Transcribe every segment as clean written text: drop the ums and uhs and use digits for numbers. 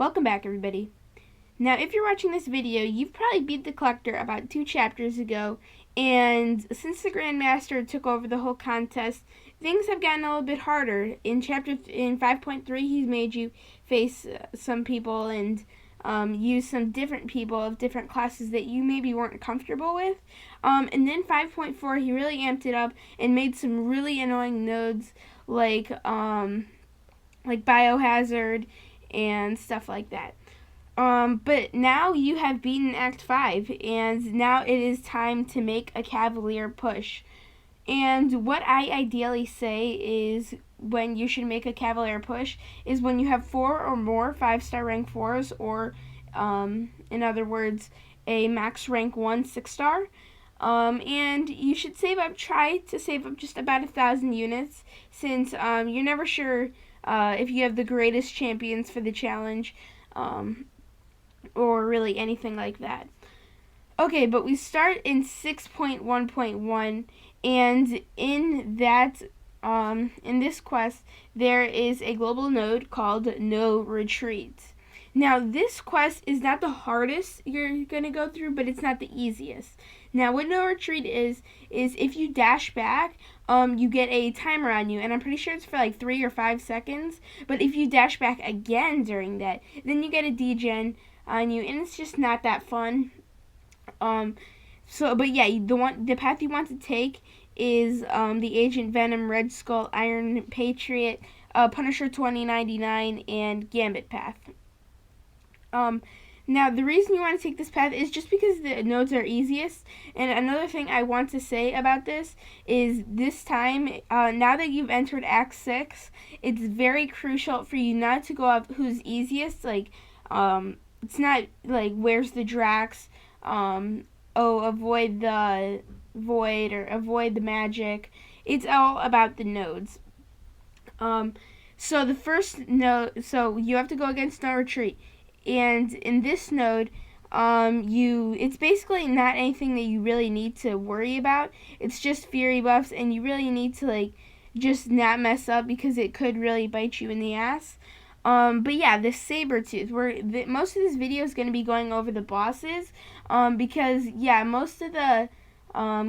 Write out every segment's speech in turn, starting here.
Welcome back, everybody. Now, if you're watching this video, you've probably beat the Collector about 2 chapters ago, and since the Grandmaster took over the whole contest, things have gotten a little bit harder. In 5.3, he's made you face some people and use some different people of different classes that you maybe weren't comfortable with. And then 5.4, he really amped it up and made some really annoying nodes like Biohazard and stuff like that. But now you have beaten Act 5, and now it is time to make a Cavalier push. And what I ideally say is when you should make a Cavalier push is when you have 4 or more 5-star rank 4s, or in other words, a max rank 1 6-star. And you should try to save up just about 1,000 units, since you're never sure if you have the greatest champions for the challenge, or really anything like that. Okay, but we start in 6.1.1, and in that, in this quest, there is a global node called No Retreat. Now, this quest is not the hardest you're going to go through, but it's not the easiest. Now, what No Retreat is if you dash back, you get a timer on you, and I'm pretty sure it's for like 3 or 5 seconds, but if you dash back again during that, then you get a degen on you, and it's just not that fun. But yeah, the path you want to take is the Agent Venom, Red Skull, Iron Patriot, Punisher 2099, and Gambit path. Now, the reason you want to take this path is just because the nodes are easiest. And another thing I want to say about this is this time, now that you've entered Act 6, it's very crucial for you not to go off who's easiest. Like, it's not like, where's the Drax, avoid the Void, or avoid the Magic. It's all about the nodes. So the first node, so you have to go against No Retreat. And in this node, it's basically not anything that you really need to worry about. It's just Fury buffs, and you really need to just not mess up, because it could really bite you in the ass. But yeah, the Sabretooth. Most of this video is going to be going over the bosses, because yeah, most of the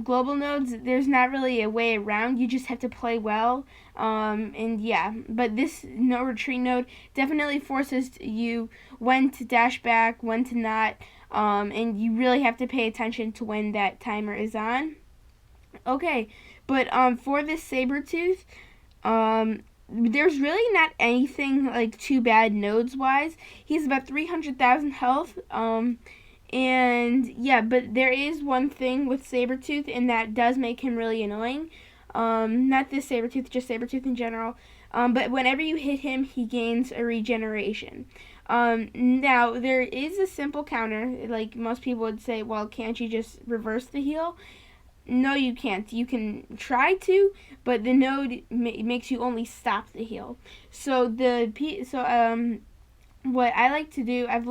global nodes, there's not really a way around. You just have to play well. And yeah, but this No Retreat node definitely forces you when to dash back, when to not, and you really have to pay attention to when that timer is on. Okay, but for this Sabretooth, there's really not anything too bad nodes wise. He's about 300,000 health, and yeah, but there is one thing with Sabretooth, and that does make him really annoying. Not this Sabretooth, just Sabretooth in general. But whenever you hit him, he gains a regeneration. Now, there is a simple counter. Like, most people would say, well, can't you just reverse the heal? No, you can't. You can try to, but the node makes you only stop the heal. So, what I like to do, I've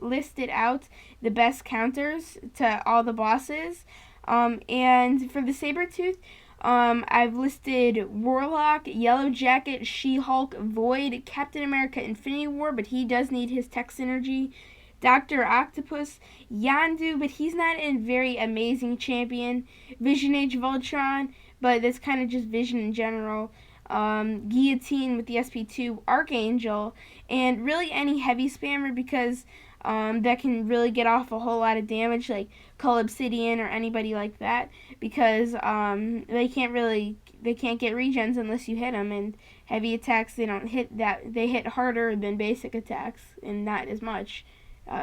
listed out the best counters to all the bosses. And for the Sabretooth, I've listed Warlock, Yellow Jacket, She-Hulk, Void, Captain America, Infinity War, but he does need his tech synergy, Dr. Octopus, Yondu, but he's not a very amazing champion, Vision Age of Ultron, but that's kind of just Vision in general, Guillotine with the SP2, Archangel, and really any heavy spammer, because that can really get off a whole lot of damage, like Cull Obsidian or anybody like that, because they can't get regens unless you hit them, and heavy attacks, they don't hit that, they hit harder than basic attacks, and not as much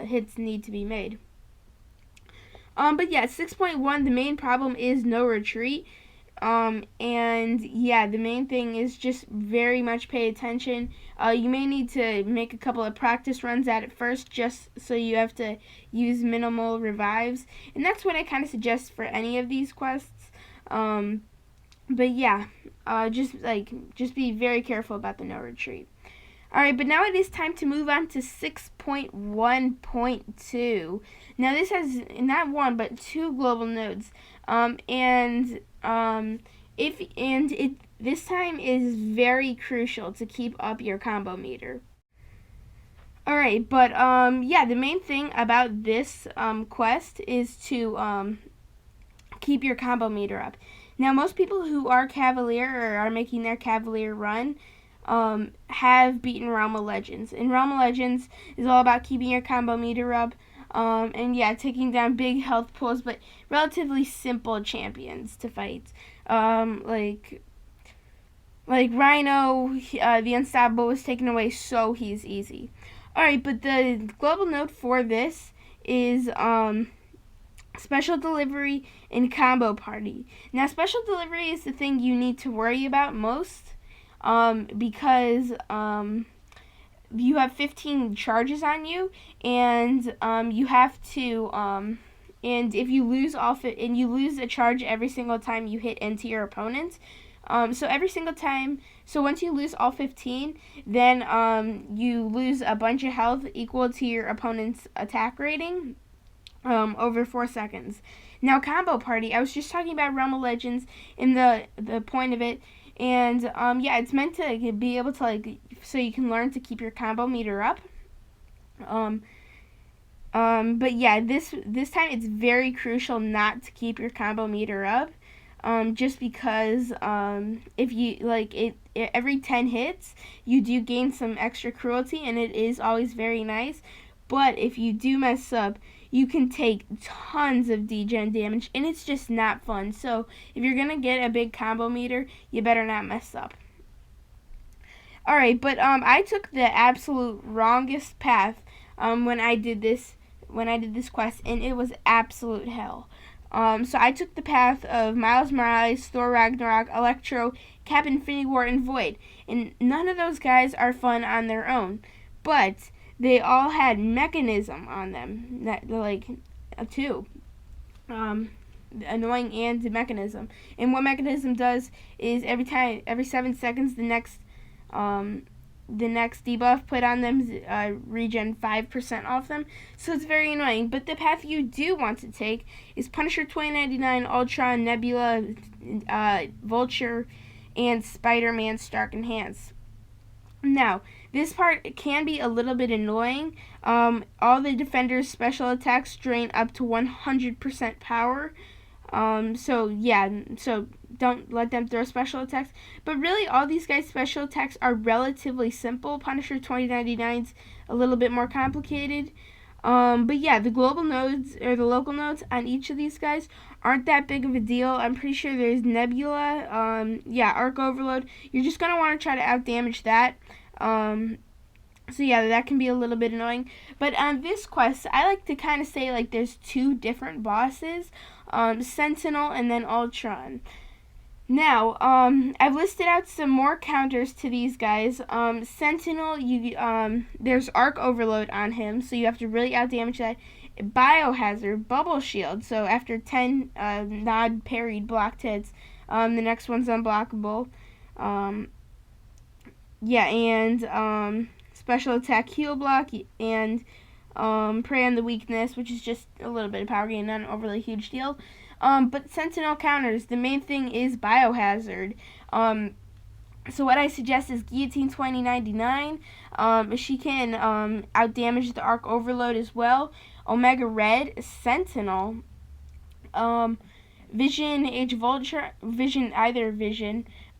hits need to be made. But yeah, 6.1, the main problem is No Retreat. And yeah, the main thing is just very much pay attention. You may need to make a couple of practice runs at it first, just so you have to use minimal revives, and that's what I kind of suggest for any of these quests. But yeah, just be very careful about the No Retreat. Alright, but now it is time to move on to 6.1.2. Now this has not one but 2 global nodes. This time is very crucial to keep up your combo meter. Alright, but yeah, the main thing about this quest is to keep your combo meter up. Now, most people who are Cavalier or are making their Cavalier run have beaten Realm of Legends. And Realm of Legends is all about keeping your combo meter up. And yeah, taking down big health pools, but relatively simple champions to fight. Like Rhino, the Unstoppable was taken away, so he's easy. Alright, but the global node for this is Special Delivery and Combo Party. Now, Special Delivery is the thing you need to worry about most because you have 15 charges on you, and you have to and if you lose and you lose a charge every single time you hit into your opponent. So every single time, so once you lose all 15, then you lose a bunch of health equal to your opponent's attack rating over 4 seconds. Now, Combo Party, I was just talking about Realm of Legends and the point of it. And yeah, it's meant to be able to so you can learn to keep your combo meter up. But yeah, this time it's very crucial not to keep your combo meter up. Just because if you every 10 hits, you do gain some extra cruelty, and it is always very nice. But if you do mess up, you can take tons of degen damage, and it's just not fun. So if you're gonna get a big combo meter, you better not mess up. Alright, but I took the absolute wrongest path when I did this quest, and it was absolute hell. So I took the path of Miles Morales, Thor Ragnarok, Electro, Cap Infinity War, and Void. And none of those guys are fun on their own. But they all had mechanism on them. That two. Annoying and mechanism. And what mechanism does is every 7 seconds, the next debuff put on them regen 5% off them, so it's very annoying. But the path you do want to take is Punisher 2099, Ultron, Nebula, Vulture, and Spider-Man Stark Enhance. Now, this part can be a little bit annoying. All the defenders' special attacks drain up to 100% power. So don't let them throw special attacks. But really, all these guys' special attacks are relatively simple. Punisher 2099's a little bit more complicated. But yeah, the global nodes, or the local nodes on each of these guys aren't that big of a deal. I'm pretty sure there's Nebula, Arc Overload. You're just going to want to try to outdamage that. So yeah, that can be a little bit annoying. But on this quest, I like to kind of say there's two different bosses, Sentinel and then Ultron. Now, I've listed out some more counters to these guys. Sentinel, there's Arc Overload on him, so you have to really outdamage that. Biohazard, Bubble Shield, so after 10 nod parried blocked hits, the next one's unblockable. Special attack heal block, and prey on the weakness, which is just a little bit of power gain, not an overly huge deal. But Sentinel counters, the main thing is Biohazard. So what I suggest is Guillotine 2099. She can outdamage the Arc Overload as well. Omega Red, Sentinel. Vision, Age of Ultron, Vision,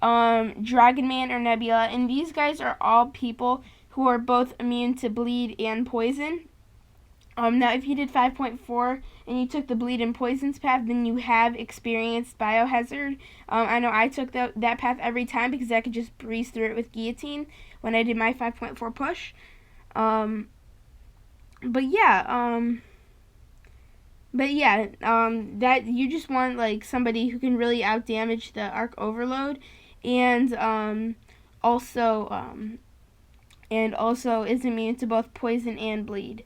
Dragon Man or Nebula, and these guys are all people who are both immune to bleed and poison. Now, if you did 5.4 and you took the bleed and poisons path, then you have experienced Biohazard. I know I took that path every time because I could just breeze through it with Guillotine when I did my 5.4 push. That you just want somebody who can really outdamage the Arc Overload, and also is immune to both poison and bleed.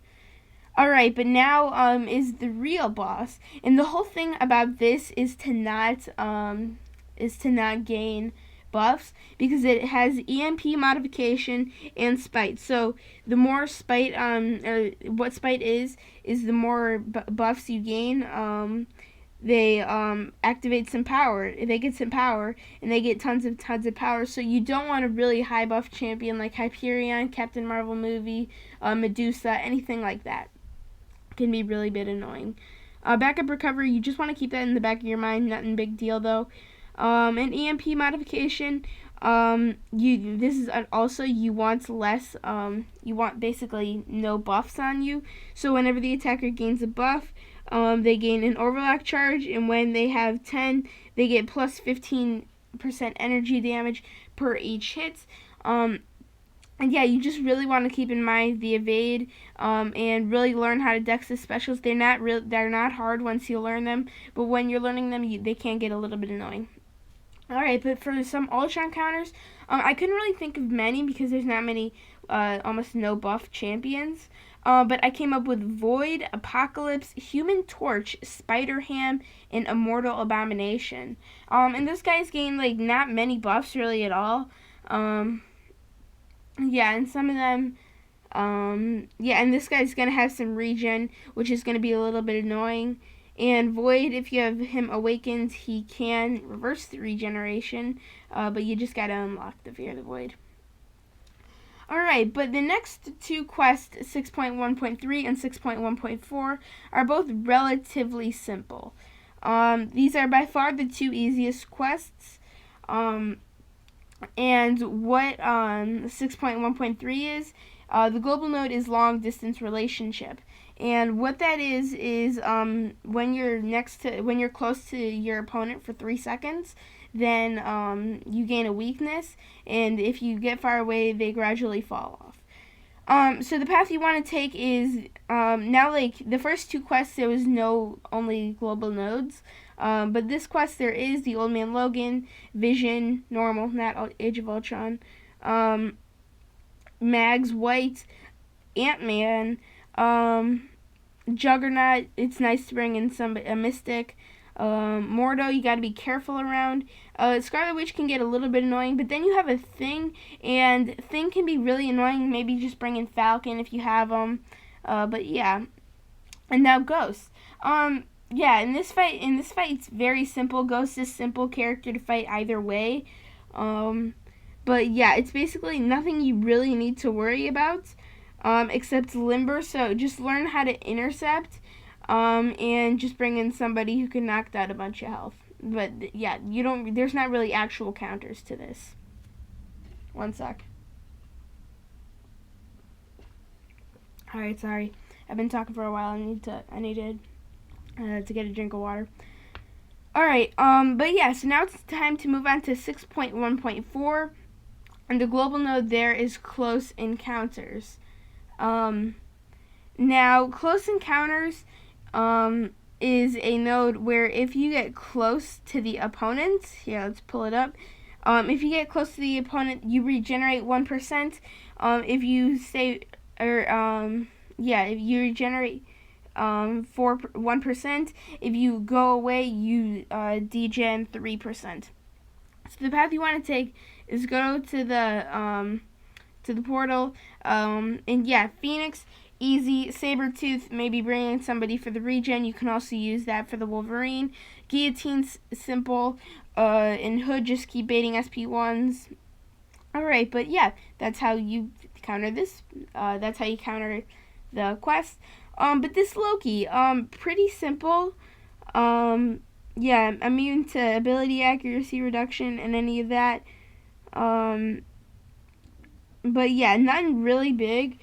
Alright, but now is the real boss, and the whole thing about this is to not gain buffs, because it has EMP modification and spite. So the more spite, what spite is the more buffs you gain. they activate some power. They get some power, and they get tons of power. So you don't want a really high buff champion like Hyperion, Captain Marvel movie, Medusa, anything like that. Can be really bit annoying. Backup recovery, you just want to keep that in the back of your mind. Nothing big deal though. An EMP modification. This is also, you want less. You want basically no buffs on you. So whenever the attacker gains a buff, they gain an overlock charge, and when they have 10, they get plus 15% energy damage per each hit. And yeah, you just really want to keep in mind the evade, and really learn how to dex the specials. They're not hard once you learn them, but when you're learning them, they can get a little bit annoying. Alright, but for some Ultron counters, I couldn't really think of many because there's not many, almost no buff champions. But I came up with Void, Apocalypse, Human Torch, Spider-Ham, and Immortal Abomination. And this guy's gained, like, not many buffs really at all. Yeah, and some of them, yeah, and this guy's going to have some regen, which is going to be a little bit annoying. And Void, if you have him awakened, he can reverse the regeneration, but you just got to unlock the Fear of the Void. Alright, but the next two quests, 6.1.3 and 6.1.4, are both relatively simple. These are by far the two easiest quests. And what 6.1.3 is, the global node is long distance relationship. And what that is when you're close to your opponent for 3 seconds, then you gain a weakness, and if you get far away, they gradually fall off. So the path you want to take is, now, like the first two quests, there was only global nodes. But this quest, there is the Old Man Logan, Vision, normal, not Age of Ultron, Mags, White, Ant-Man, Juggernaut, it's nice to bring in a Mystic, Mordo, you gotta be careful around. Scarlet Witch can get a little bit annoying, but then you have a Thing, and Thing can be really annoying. Maybe just bring in Falcon if you have them. But yeah. And now Ghost. Yeah, in this fight, it's very simple. Ghost is simple character to fight either way. But yeah, it's basically nothing you really need to worry about, except Limber. So just learn how to intercept, and just bring in somebody who can knock out a bunch of health. But yeah, there's not really actual counters to this. One sec. Alright, sorry. I've been talking for a while. I need to get a drink of water. Alright, but yeah, so now it's time to move on to 6.1.4, and the global node there is Close Encounters. Now, Close Encounters, is a node where if you get close to the opponent, yeah, let's pull it up. If you get close to the opponent, you regenerate 1%. If you stay, if you regenerate 1%. If you go away, you degen 3%. So the path you want to take is go to the portal, and yeah, Phoenix, easy. Sabretooth, maybe bring in somebody for the regen. You can also use that for the Wolverine. Guillotine's simple, and Hood, just keep baiting SP1s. Alright, but yeah, that's how you counter this. That's how you counter the quest. But this Loki, pretty simple. Yeah, immune to ability accuracy reduction and any of that. But yeah, nothing really big.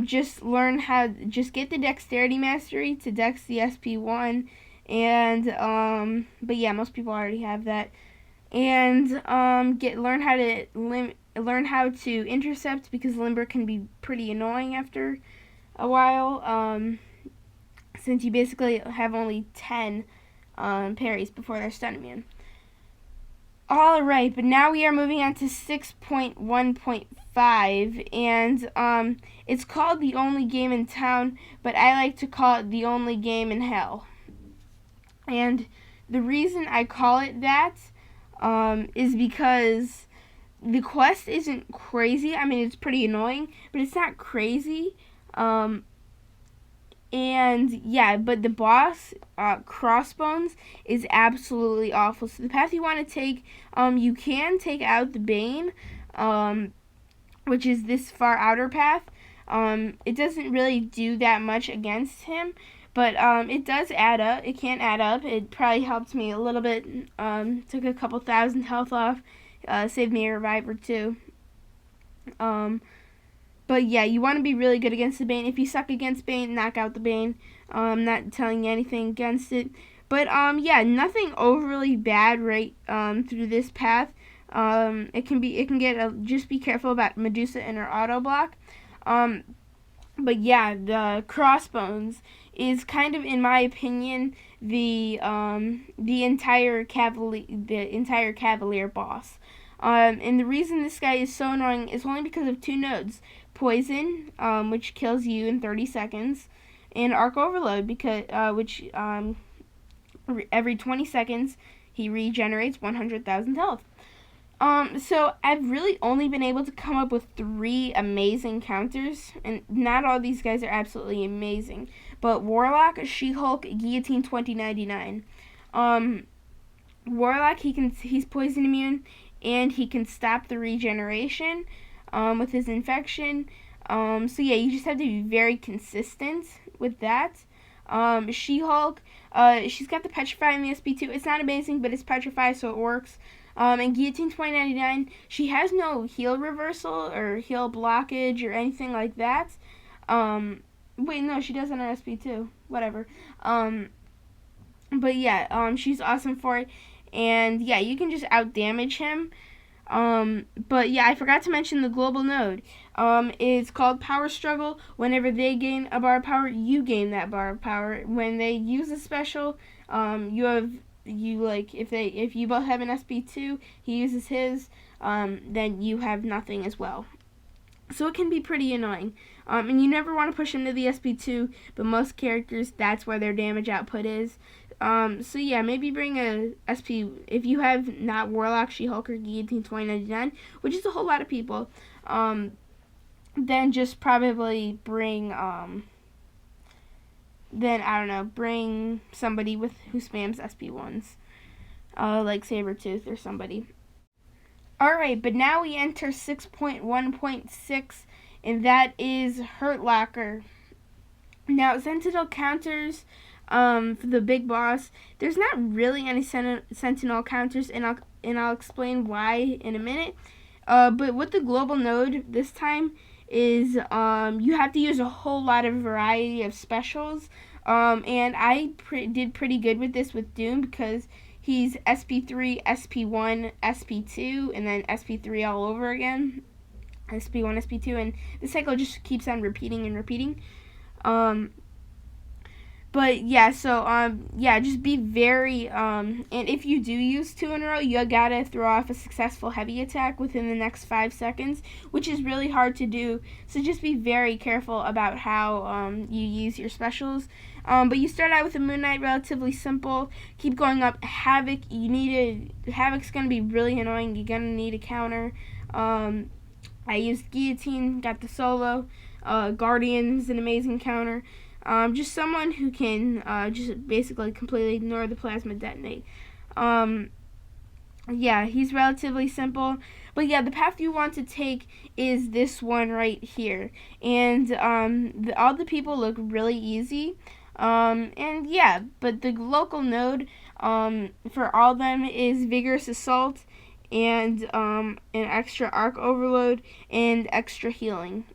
Just get the dexterity mastery to dex the SP1, and but yeah, most people already have that. And learn how to intercept, because Limber can be pretty annoying after a while, since you basically have only 10 parries before they're stun immune. Alright, but now we are moving on to 6.1.5, and it's called The Only Game in Town, but I like to call it The Only Game in Hell. And the reason I call it that is because the quest isn't crazy. I mean, it's pretty annoying, but it's not crazy. And yeah, but the boss, Crossbones, is absolutely awful. So the path you want to take, you can take out the Bane, which is this far outer path. It doesn't really do that much against him, but it does add up. It can add up. It probably helped me a little bit. Took a couple thousand health off. Saved me a revive or two. But yeah, you want to be really good against the Bane. If you suck against Bane, knock out the Bane. I'm not telling you anything against it. But yeah, nothing overly bad right through this path. It can get just be careful about Medusa and her auto block. But yeah, the Crossbones is kind of, in my opinion, the entire Cavalier boss. And the reason this guy is so annoying is only because of two nodes: Poison, which kills you in 30 seconds, and Arc Overload, because which every 20 seconds he regenerates 100,000 health. So I've really only been able to come up with 3 amazing counters, and not all these guys are absolutely amazing. But Warlock, She-Hulk, Guillotine 2099. Warlock, he's poison immune, and he can stop the regeneration with his infection. So yeah, you just have to be very consistent with that. She-Hulk, she's got the Petrify in the SP2. It's not amazing, but it's Petrify, so it works. And Guillotine 2099, she has no heal reversal or heal blockage or anything like that. Wait, no, she does on her SP2. Whatever. But yeah, she's awesome for it. And yeah, you can just out-damage him. But yeah, I forgot to mention the global node. It's called Power Struggle. Whenever they gain a bar of power, you gain that bar of power. When they use a special, if you both have an SP2, he uses his, then you have nothing as well. So it can be pretty annoying. And you never want to push into the SP2, but most characters, that's where their damage output is. So yeah, maybe bring a SP, if you have not Warlock, She-Hulk, or Guillotine 2099, which is a whole lot of people, then just probably bring, bring somebody who spams SP1s, like Sabretooth or somebody. Alright, but now we enter 6.1.6, and that is Hurt Locker. Now, Sentinel counters, for the big boss, there's not really any Sentinel counters, and I'll explain why in a minute. But with the global node this time is you have to use a whole lot of variety of specials. And I did pretty good with this with Doom because he's SP3, SP1, SP2, and then SP3 all over again. SP1, SP2, and the cycle just keeps on repeating and repeating. But yeah, so just be very and if you do use 2 in a row, you gotta throw off a successful heavy attack within the next 5 seconds, which is really hard to do. So just be very careful about how you use your specials. But you start out with a Moon Knight, relatively simple. Keep going up. Havoc, Havoc's gonna be really annoying. You're gonna need a counter. I used Guillotine, got the solo. Guardian's an amazing counter. Just someone who can just basically completely ignore the plasma detonate. Yeah, he's relatively simple. But yeah, the path you want to take is this one right here. And all the people look really easy. And yeah, but the local node for all of them is Vigorous Assault and an extra Arc Overload and extra healing.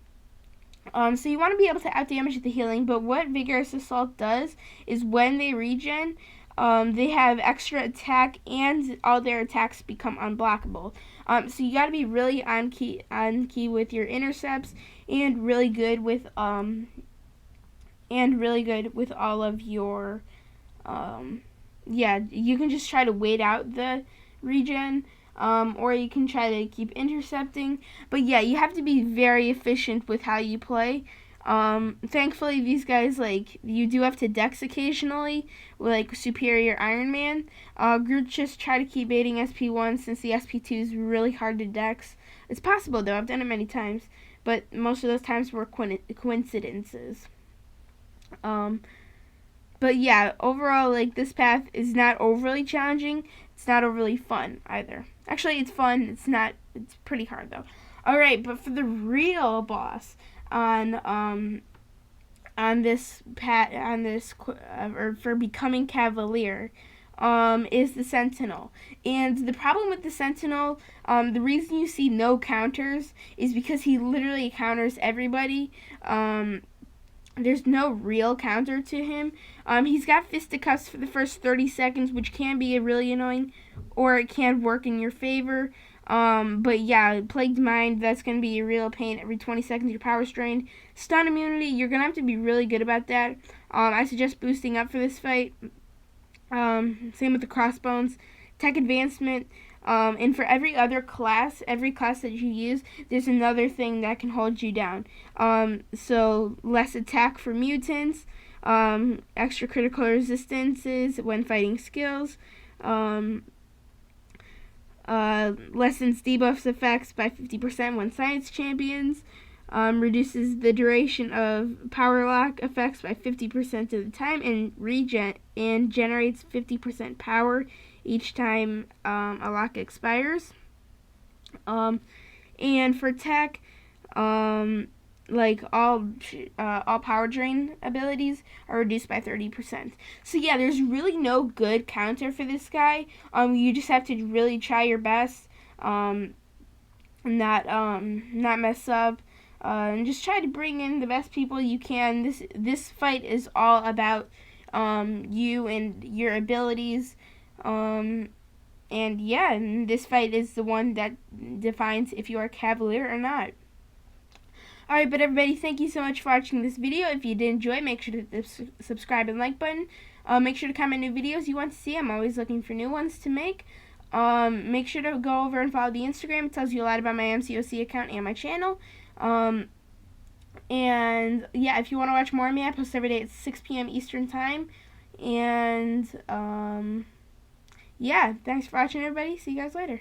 So you want to be able to outdamage the healing, but what Vigorous Assault does is when they regen, they have extra attack and all their attacks become unblockable. So you got to be really on key with your intercepts and really good with all of your you can just try to wait out the regen. Or you can try to keep intercepting. But yeah, you have to be very efficient with how you play. Thankfully, these guys, you do have to dex occasionally, like Superior Iron Man. Groups just try to keep baiting SP1 since the SP2 is really hard to dex. It's possible, though. I've done it many times. But most of those times were coincidences. But yeah, overall, like, this path is not overly challenging. It's not overly fun either. Actually, it's fun. It's pretty hard though. All right, but for the real boss on or for becoming Cavalier, is the Sentinel. And the problem with the Sentinel, the reason you see no counters is because he literally counters everybody. There's no real counter to him. He's got fisticuffs for the first 30 seconds, which can be really annoying, or it can work in your favor. But yeah, Plagued Mind, that's going to be a real pain. Every 20 seconds, your power's drained. Stun immunity, you're going to have to be really good about that. I suggest boosting up for this fight. Same with the Crossbones. Tech Advancement. And for every class that you use, there's another thing that can hold you down. So less attack for mutants, extra critical resistances when fighting skills, lessens debuffs effects by 50% when science champions, reduces the duration of power lock effects by 50% of the time, and generates 50% power each time a lock expires. And for tech, like all power drain abilities are reduced by 30%. So yeah, there's really no good counter for this guy. You just have to really try your best, not mess up, and just try to bring in the best people you can. This fight is all about you and your abilities. And yeah, and this fight is the one that defines if you are Cavalier or not. Alright, but everybody, thank you so much for watching this video. If you did enjoy, make sure to hit the subscribe and like button. Make sure to comment new videos you want to see. I'm always looking for new ones to make. Make sure to go over and follow the Instagram. It tells you a lot about my MCOC account and my channel. And yeah, if you want to watch more of me, I post every day at 6 p.m. Eastern Time. And yeah, thanks for watching, everybody. See you guys later.